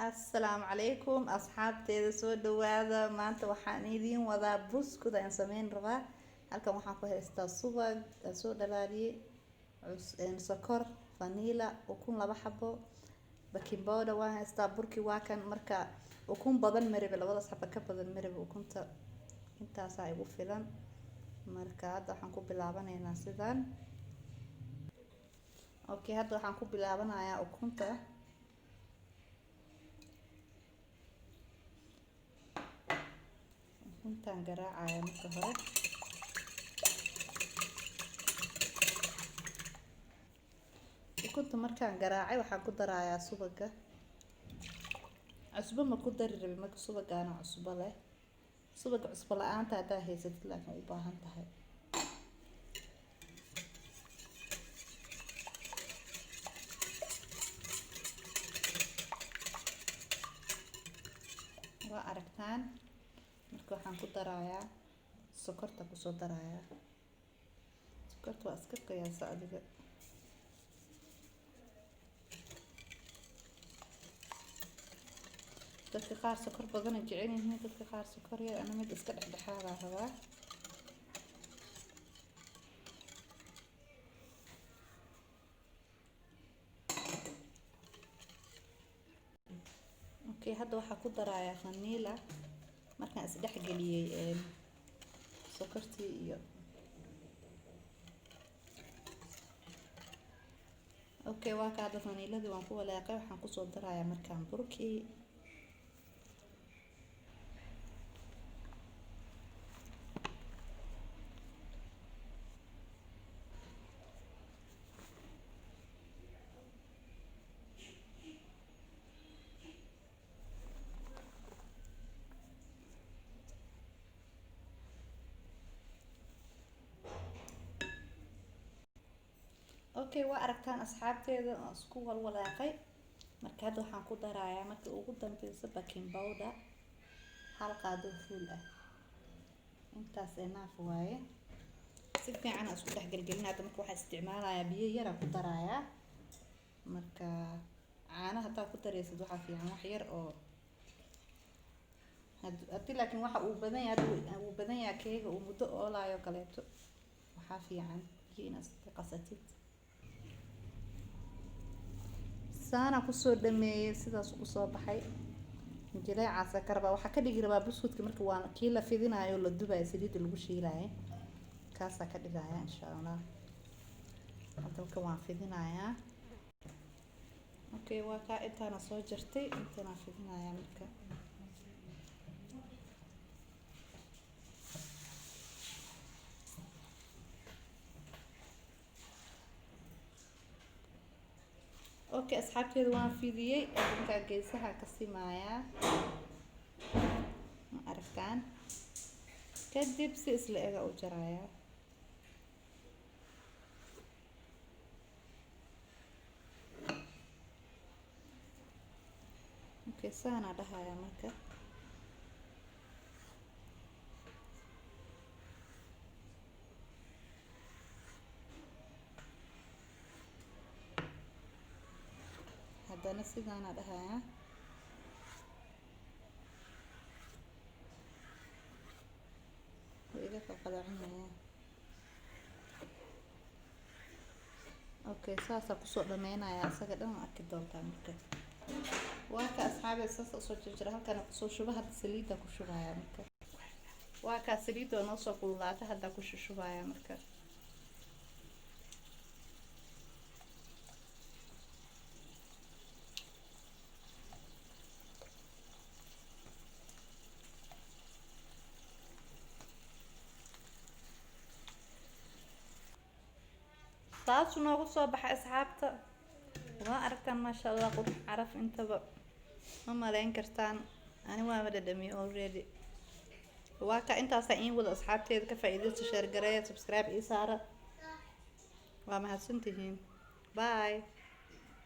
Assalaamu calaykum asxaabteeda soo dhawaada. maanta waxaan idiin wadaa buskud aan sameyn rabaa. Halkan waxaan ku haystaa subag aan soo dhalaaliyay, sokor, vanilla, ukun laba xabo, baking powder waan haystaa, burki waa kan. Marka ukun badan maribe, labadaas xabo ka badan maribe ukunta, intaasaa igu filan. Marka hadda waxaan ku bilaabanaynaa sidaan. Okay, hadda waxaan ku bilaabanayaa ukunta. Ukuntaan garaacaya marka hore. Ukunta markaan garaacay waxaan ku darayaa subaga. Cusbo ma ku dari rabi marka subagaana cusbo leh. Subaga cusbo la'aanta haddaa haysatid laakiin u baahan tahay. Waa aragtaan. Marka waxaan ku darayaa sokorta, ku soo darayaa sokorta. Waa iska qiyaasa adiga. dadka qaar sokor badan ay jecel yihiin, dadka qaar sokor yar. Ana mid iska dhexdhexaad ah rabaa. Okay, hadda waxaan ku darayaa vanilla markaan is dhex geliyay sokortii iyo. Okay, waa ka hadda vanilladii waan ku walaaqay. Waxaan ku soo darayaa markaan burkii. Okay, waa aragtaan asxaabteeda oo isku walwalaaqay. Marka hadda waxaan ku darayaa marka ugu dambeysa baking powder hal qaado fuul ah. Intaas enough waaye. Si fiican aan isku dhex gelgelin. Hadda marka waxaan isticmaalayaa biyo yar aan ku darayaa. Marka caanaha hadaa ku dareysid waxaa fiican wax yar oo hadii laakiin waxa uu badan yahay keega uu muddo oolaayo kaleeto, waxaa fiican biyo inaad qasatid. Saana ku soo dhameeyay, sidaas ugu soo baxay. Jileecaas ka rabaa. Waxaa ka dhigi rabaa buskudka marka waan kii la fidinayo la dubayo saliid lagu shiilay. Kaasa ka dhigaya insha Allah. Hadda waan fidinayaa. Okay, waa ka intaana soo jartay. Intaana fidinayaa marka. Okay, asxaabteedu waan fidiyay. Marka geesaha ka simaaya. Ma aragtaan. Kadib si isla ega u jaraya. Okay, saana dhahaya marka. Haddana sidaana dhahaya. Iga qadacnaya. Okay, saasa ku soo dhameynaya asaga dhan arki doontaa marka. Waa ka asxaabe saasa soo jarjara. Halkan ku soo shuba. Hadda saliida ku shubaya marka. Waa ka saliida noo soo kululaata. Hadda ku shubaya marka. taas noogu soo baxay asxaabta. waa aragtaan maasha Allah qurux caraf intaba ma maleyn kartaan. ani waa dhadhamiye already. waa ka intaas in wada asxaabteeda ka faa'iideyso, share gareeya, subscribe ii saara. waa mahadsantihiin. Bye.